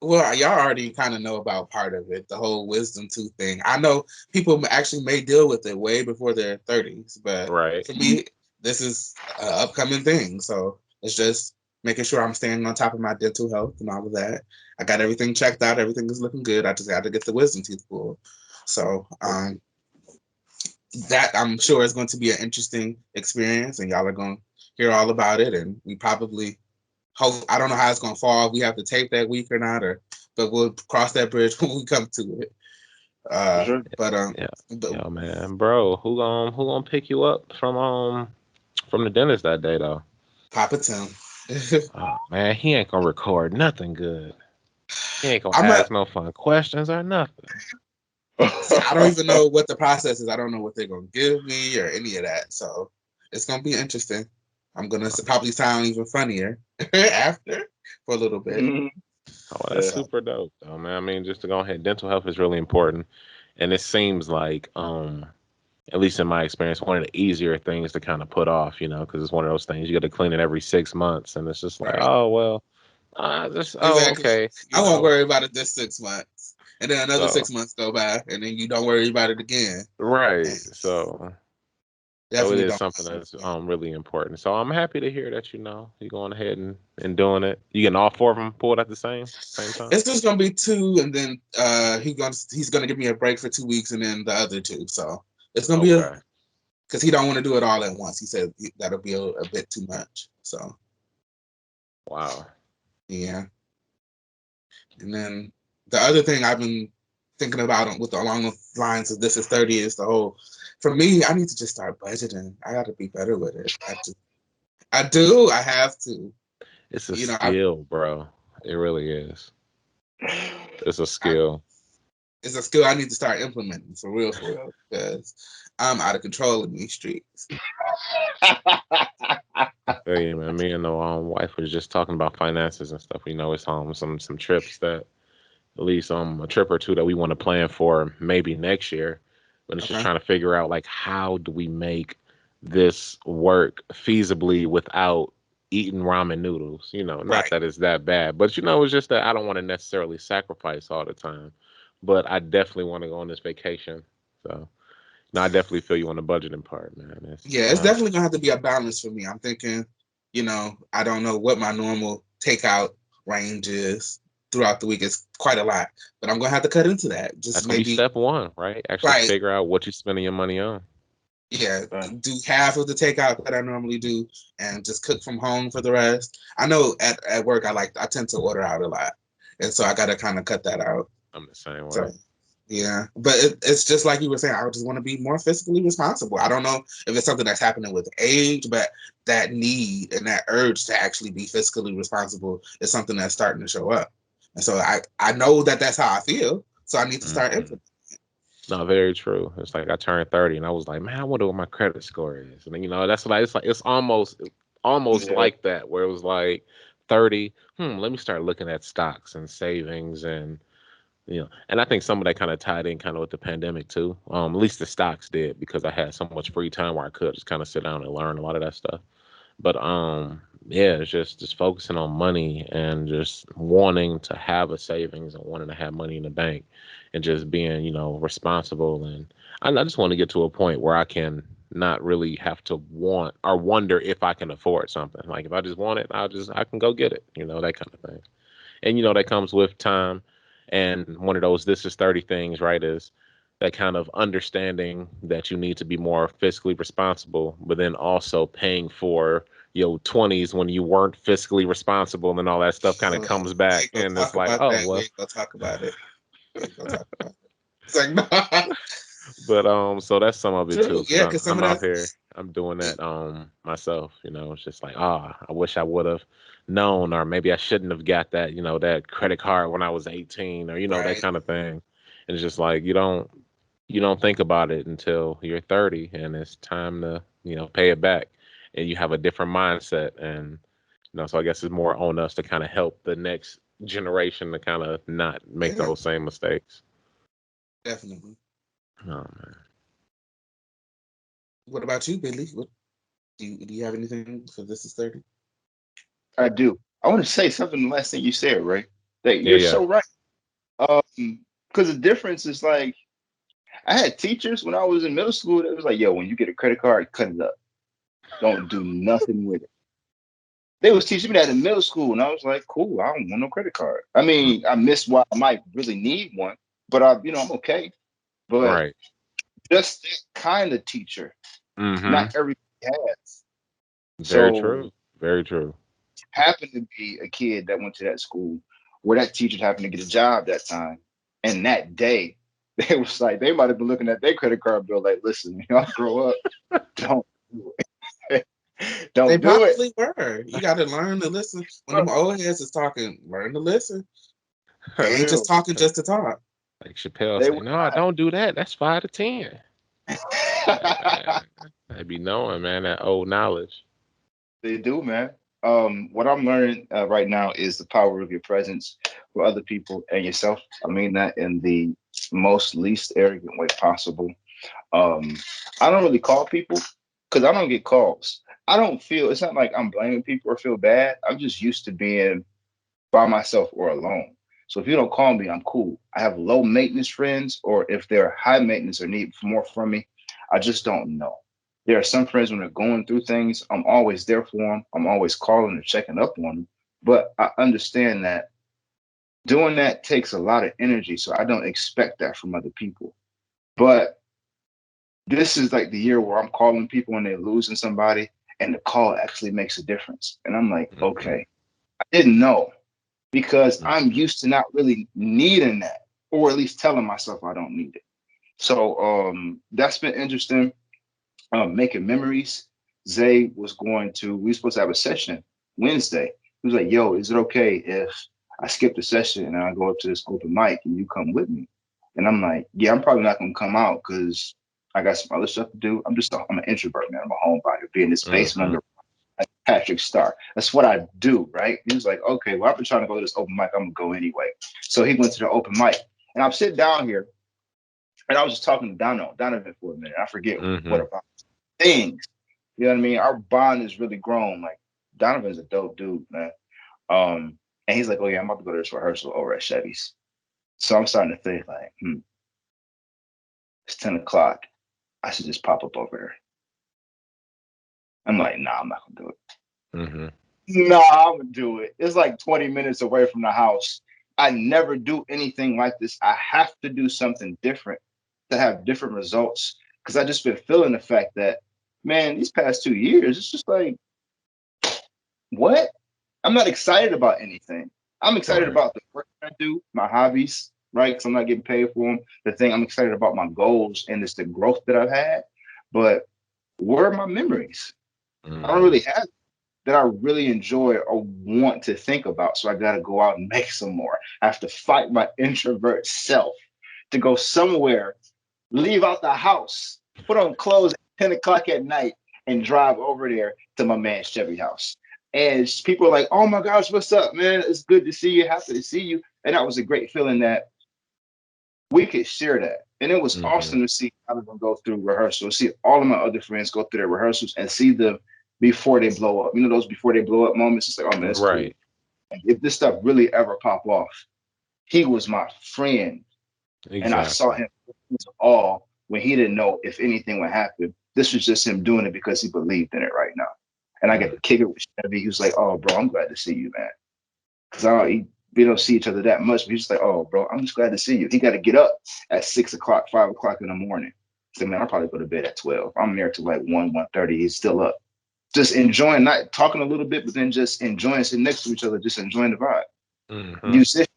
Well, y'all already kind of know about part of it, the whole wisdom tooth thing. I know people actually may deal with it way before their 30s, but Right. for me, this is an upcoming thing. So It's just making sure I'm staying on top of my dental health and all of that. I got everything checked out. Everything is looking good. I just got to get the wisdom teeth pulled. So that I'm sure is going to be an interesting experience, and y'all are going to hear all about it. And we probably hope, I don't know how it's going to fall. If we have to tape that week or not, but we'll cross that bridge when we come to it. Sure. Yeah, man, bro, who gonna pick you up from the dentist that day though? Papa Tim. Oh man, he ain't gonna record nothing good. He ain't gonna I'm ask no fun questions or nothing. I don't even know what the process is. I don't know what they're gonna give me or any of that. So it's gonna be interesting. I'm gonna probably sound even funnier after for a little bit. Oh, that's super dope, though, man. I mean, just to go ahead, dental health is really important, and it seems like, at least in my experience, one of the easier things to kind of put off, because it's one of those things you got to clean it every 6 months, and it's just like, oh well, Exactly. okay. I won't worry about it this 6 months, and then another 6 months go by, and then you don't worry about it again. Right. And So it definitely is something that's really important. So I'm happy to hear that you're going ahead and doing it. You getting all four of them pulled at the same time? It's just gonna be two, and then he's gonna give me a break for 2 weeks, and then the other two. So it's gonna be because he don't want to do it all at once. He said that'll be a bit too much. So wow. Yeah. And then the other thing I've been thinking about along the lines of this is 30 is the whole, for me, I need to just start budgeting. I got to be better with it. I have to. It's a skill, bro. It really is. It's a skill. It's a skill I need to start implementing for real, because I'm out of control in these streets. Hey, man, me and the wife was just talking about finances and stuff. It's some trips that, at least a trip or two that we want to plan for maybe next year. But it's just trying to figure out, like, how do we make this work feasibly without eating ramen noodles? Not that it's that bad, but it's just that I don't want to necessarily sacrifice all the time. But I definitely want to go on this vacation. So, I definitely feel you on the budgeting part, man. It's definitely gonna have to be a balance for me. I'm thinking, I don't know what my normal takeout range is throughout the week. It's quite a lot, but I'm gonna have to cut into that. Just that's maybe gonna be step one, right? Actually figure out what you're spending your money on. Yeah, do half of the takeout that I normally do, and just cook from home for the rest. I know at work I tend to order out a lot, and so I got to kind of cut that out. I'm the same way. So, yeah, but it's just like you were saying. I just want to be more fiscally responsible. I don't know if it's something that's happening with age, but that need and that urge to actually be fiscally responsible is something that's starting to show up. And so I know that that's how I feel. So I need to start implementing. No, very true. It's like I turned 30 and I was like, man, I wonder what my credit score is. And then, that's what it's almost like that, where it was like 30, let me start looking at stocks and savings and and I think some of that kind of tied in kind of with the pandemic too. At least the stocks did, because I had so much free time where I could just kind of sit down and learn a lot of that stuff. But it's just focusing on money and just wanting to have a savings and wanting to have money in the bank and just being, responsible. And I just want to get to a point where I can not really have to want or wonder if I can afford something. Like if I just want it, I can go get it, that kind of thing. And that comes with time. And one of those this is 30 things, right, is that kind of understanding that you need to be more fiscally responsible, but then also paying for your 20s when you weren't fiscally responsible and all that stuff kind of comes back. And it's like, oh, well. We ain't gonna talk about it. It's like, no. But so that's some of it too. Yeah, because I'm out here, I'm doing that myself. It's just like, I wish I would have known, or maybe I shouldn't have got that, that credit card when I was 18, or that kind of thing. And it's just like you don't think about it until you're 30 and it's time to pay it back, and you have a different mindset. And so I guess it's more on us to kind of help the next generation to kind of not make those same mistakes. Definitely. Oh man. What about you, Billy? Do you have anything for this is 30? I do. I want to say something. The last thing you said, right? That you're so right. Because the difference is like, I had teachers when I was in middle school that was like, "Yo, when you get a credit card, cut it up. Don't do nothing with it." They was teaching me that in middle school, and I was like, cool, I don't want no credit card. I mean, I miss why I might really need one, but I'm okay. But Right. just that kind of teacher, Mm-hmm. not everybody has. Very So true. Very true. happened to be a kid that went to that school where that teacher happened to get a job that time. And that day, they was like, they might have been looking at their credit card bill like, listen, y'all grow up, don't do it. They Don't do it. probably were. You got to learn to listen. When them old heads is talking, learn to listen. They ain't just talking just to talk. Like Chappelle They say, were no, I don't do that. That's 5 to 10. Like, not. man, I be knowing, man, that old knowledge. They do, man. What I'm learning right now is the power of your presence for other people and yourself. I mean that in the most least arrogant way possible. Um, I don't really call people because I don't get calls. I don't feel it's not like I'm blaming people or feel bad. I'm just used to being by myself or alone. So if you don't call me, I'm cool. I have low maintenance friends, or if they're high maintenance or need more from me, I just don't know. There are some friends when they're going through things, I'm always there for them. I'm always calling or checking up on them. But I understand that doing that takes a lot of energy. So I don't expect that from other people. But this is like the year where I'm calling people when they're losing somebody, and the call actually makes a difference. And I'm like, Mm-hmm. okay, I didn't know because I'm Mm-hmm. used to not really needing that, or at least telling myself I don't need it. So that's been interesting. Making memories. Zay was we were supposed to have a session Wednesday. He was like, yo, is it okay if I skip the session and I go up to this open mic and you come with me? And I'm like, yeah, I'm probably not gonna come out because I got some other stuff to do. I'm an introvert, man. I'm a homebody. Be in this basement Mm-hmm. under like Patrick Star. That's what I do, right? He was like, okay, well, I've been trying to go to this open mic. I'm gonna go anyway. So he went to the open mic, and I'm sitting down here, and I was just talking to Donovan for a minute. I forget Mm-hmm. what about things. You know what I mean? Our bond is really grown. Like Donovan's a dope dude, man. And he's like, oh yeah, I'm about to go to this rehearsal over at Chevy's. So I'm starting to think like, it's 10 o'clock. I should just pop up over there. I'm like, nah, I'm not gonna do it. Mm-hmm. Nah, I'm gonna do it. It's like 20 minutes away from the house. I never do anything like this. I have to do something different to have different results. Cause I just been feeling the fact that, man, these past 2 years, it's just like, what? I'm not excited about anything. I'm excited Right. about the work I do, my hobbies, right? Because I'm not getting paid for them. The thing I'm excited about my goals and it's the growth that I've had. But where are my memories? I don't Mm-hmm. really have that I really enjoy or want to think about. So I got to go out and make some more. I have to fight my introvert self to go somewhere, leave out the house, put on clothes at 10 o'clock at night, and drive over there to my man Chevy house. And people are like, oh my gosh, what's up, man? It's good to see you. Happy to see you. And that was a great feeling that we could share that. And it was Mm-hmm. awesome to see everyone go through rehearsals, see all of my other friends go through their rehearsals and see them before they blow up. You know, those before they blow up moments. It's like, oh man, that's cool. Right. And if this stuff really ever pop off, he was my friend. And I saw Exactly. him all when he didn't know if anything would happen. This was just him doing it because he believed in it right now. And I get Mm. to kick it with Chevy. He was like, oh, bro, I'm glad to see you, man. Because we don't see each other that much. But he's just like, oh, bro, I'm just glad to see you. He got to get up at 6 o'clock, 5 o'clock in the morning. So, man, I'll probably go to bed at 12. I'm there till like 1:30. He's still up. Just enjoying, not talking a little bit, but then just enjoying sitting next to each other, just enjoying the vibe. Mm-hmm. Musician,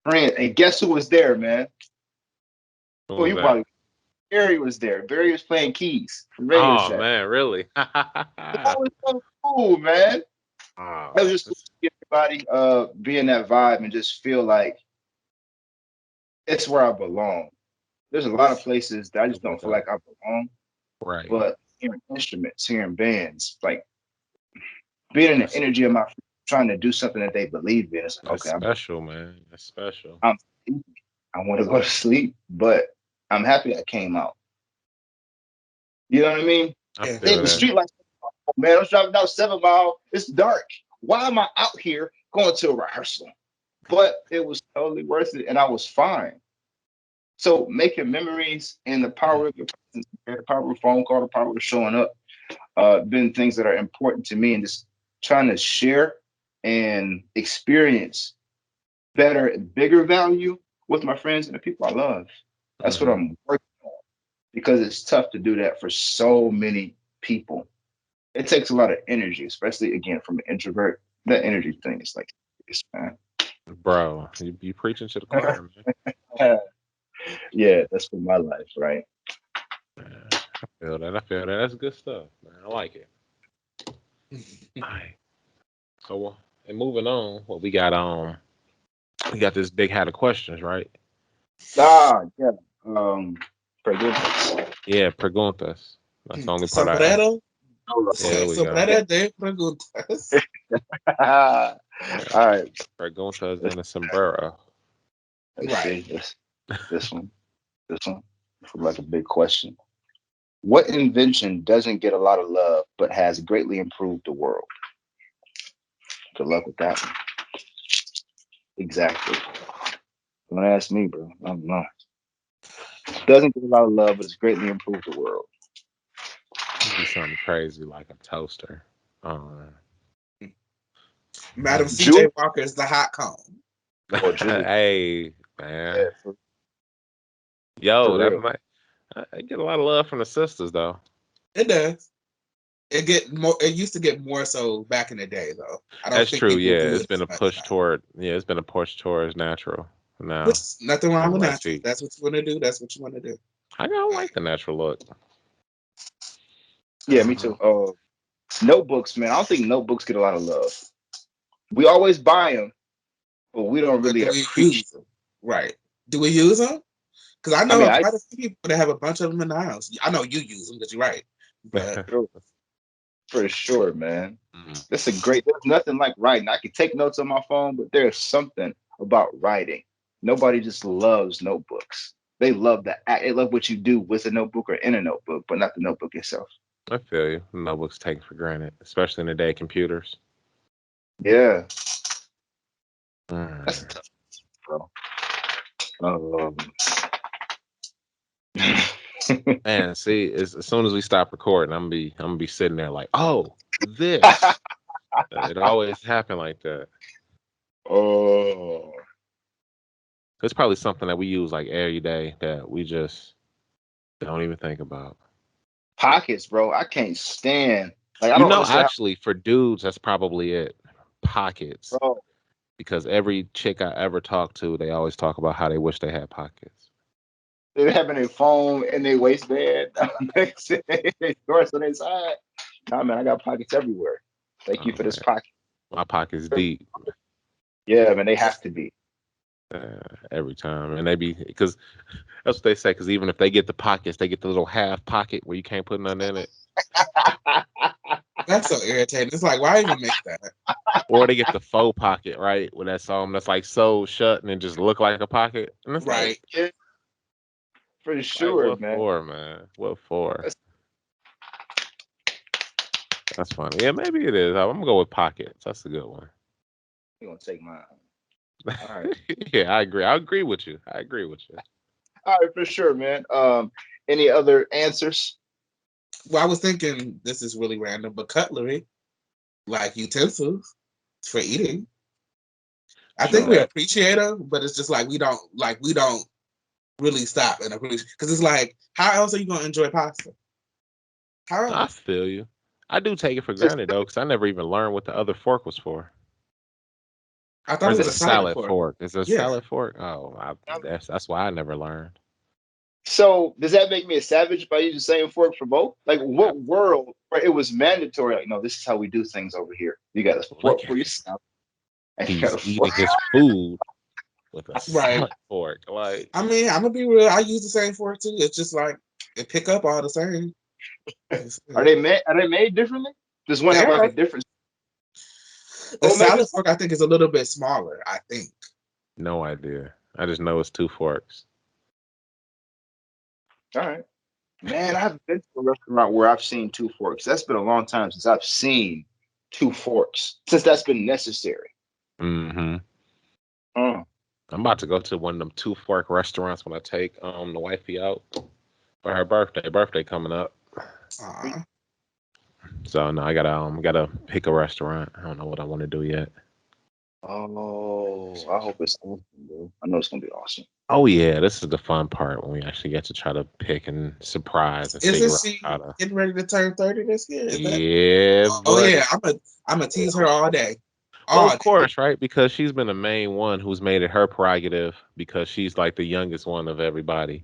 friend. And guess who was there, man? What Well, was you that? probably Barry was there. Barry was playing keys from Radio Oh Shack. man, really? That was so cool, man. It was Oh, just cool to see everybody be in that vibe and just feel like it's where I belong. There's a lot of places that I just don't feel okay. like I belong, Right. but hearing instruments, hearing bands, like being in the That's energy of my friends trying to do something that they believe in. It's like, that's okay, special, man. That's special. I'm I want to go to sleep, but I'm happy I came out. You know what I mean? I Yeah. They feel the that. street lights, oh, man, I was driving down 7 Mile. It's dark. Why am I out here going to a rehearsal? But it was totally worth it, and I was fine. So making memories and the power of your presence, the power of a phone call, the power of showing up, been things that are important to me, and just trying to share and experience better and bigger value with my friends and the people I love. That's what I'm working on, because it's tough to do that for so many people. It takes a lot of energy, especially again from an introvert. That energy thing is like, it's, man. Bro, you preaching to the choir, Yeah, that's for my life, right? man. I feel that. I feel that. That's good stuff, man. I like it. All right. So, and moving on, what we got this big hat of questions, right? Yeah. Forgive us. Yeah, preguntas. That's the only part I. Sombrero. Yeah, there we go. Sombrero de preguntas. All right. Preguntas and a sombrero. Let's see this one. This one. Like a big question. What invention doesn't get a lot of love but has greatly improved the world? Good luck with that one. Exactly. Don't ask me, bro. I don't know. Doesn't get a lot of love, but it's greatly improved the world. It'd be something crazy like a toaster. Madam Juice CJ Walker's the hot cone. or Julie? Hey, man. Yeah, Yo, for that real. might I get a lot of love from the sisters though. It does. It get more. It used to get more so back in the day, though. I don't That's think true. people Yeah, do it's it been as a much push now. toward. Yeah, it's been a push towards natural now. Which is nothing wrong with natural. breastfeed. That's what you want to do. That's what you want to do. I don't like the natural look. Yeah, me too. Notebooks, man. I don't think notebooks get a lot of love. We always buy them, but we don't But really do we appreciate. use them? Right. Do we use them? Because I I know mean, of I quite a few people that have a bunch of them in the house. I know you use them because you're right. But for sure, man. Mm. That's a great. There's nothing like writing. I can take notes on my phone, but there's something about writing. Nobody just loves notebooks. They love the act. They love what you do with a notebook or in a notebook, but not the notebook itself. I feel you. Notebooks taken for granted, especially in the day of computers. Yeah, that's Mm. tough, bro. Um, And see, as soon as we stop recording, I'm gonna be sitting there like, oh, this. It always happened like that. oh, It's probably something that we use like every day that we just don't even think about. pockets, bro. I can't stand. Like I You don't know, understand actually, for dudes, that's probably it. how, Pockets. bro. Because every chick I ever talked to, they always talk about how they wish they had pockets. They're having a phone in their waistband. Shorts on their side. Nah, man, I got pockets everywhere. Thank you Oh for this man, pocket. my pockets deep Yeah, man, they have to be. every time, and they be because that's what they say. Because even if they get the pockets, they get the little half pocket where you can't put nothing in it, that's so irritating. It's like, why even make that? or they get the faux pocket, right? With that that's like so shut and it just look like a pocket, and it's Right. Yeah, for like sure, what man. for, man? What for? That's, That's funny. Yeah, maybe it is. I'm gonna go with pockets. That's a good one. you gonna take mine. All right. Yeah, I agree. I agree with you. I agree with you. All right, for sure, man. Any other answers? Well, I was thinking this is really random, but cutlery, like utensils for eating. I think we No. appreciate them, but it's just like we don't really stop and appreciate because it's like, how else are you gonna enjoy pasta? How I else? feel you. I do take it for Just granted though, because I never even learned what the other fork was for. I Or thought it is was it a a salad salad fork. fork? Is it a Yeah. salad fork? Oh, that's why I never learned. so does that make me a savage if I use the same fork for both? Like I, what world where it was mandatory? Like, no, this is how we do things over here. You got a look fork for at him. yourself. And you got He's a eating fork. his food with a Right. salad fork. Like, I mean, I'm gonna be real. I use the same fork too. It's just like it pick up all the same. Are they made differently? Does one have like Yeah. a different? A Oh, maybe salad it's fork, I think, is a little bit smaller. I think. no idea. I just know it's two forks. all right. Man, I haven't been to a restaurant where I've seen two forks. That's been a long time since I've seen two forks. Since that's been necessary. Mm-hmm. Oh, I'm about to go to one of them two fork restaurants when I take the wifey out for her birthday. Birthday coming up. Aw. So no, I gotta pick a restaurant. I don't know what I want to do yet. Oh, I hope it's awesome, bro. I know it's gonna be awesome. Oh yeah, this is the fun part when we actually get to try to pick and surprise and Isn't figure out how she to. getting ready to turn 30 this year? Is that? Yeah, Oh buddy. yeah, I'm a tease her all day. Well, All of day. course, right? Because she's been the main one who's made it her prerogative because she's like the youngest one of everybody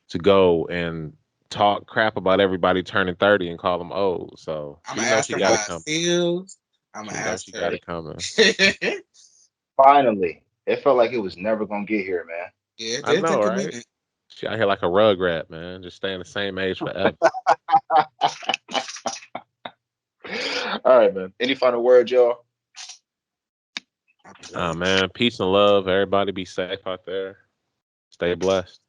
to go and talk crap about everybody turning 30 and call them old. So I'm she gonna knows ask she her got how it it coming. feels. I'm gonna She knows ask she got her. it coming. Yeah, Finally, it felt like it was never gonna get here, man. it I did know, take a right? minute. She out here like a rugrat, man, just staying the same age forever. All right, man. Any final words, y'all? Oh man, peace and love. Everybody be safe out there. Stay blessed.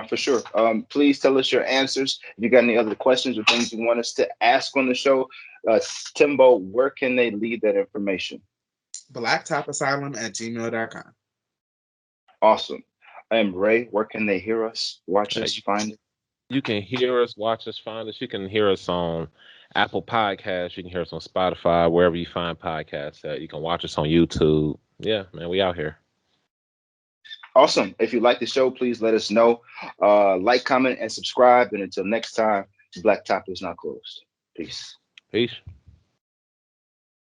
For sure. Please tell us your answers. If you got any other questions or things you want us to ask on the show, Timbo, where can they leave that information? Blacktopasylum@gmail.com. Awesome. I am Ray. Where can they hear us, watch us, You, find us? you can hear us, watch us, find us. You can hear us on Apple Podcasts. You can hear us on Spotify, wherever you find podcasts at. You can watch us on YouTube. Yeah, man, we out here. Awesome. If you like the show, please let us know. Like, comment, and subscribe. And until next time, Black Top is not closed. Peace. Peace.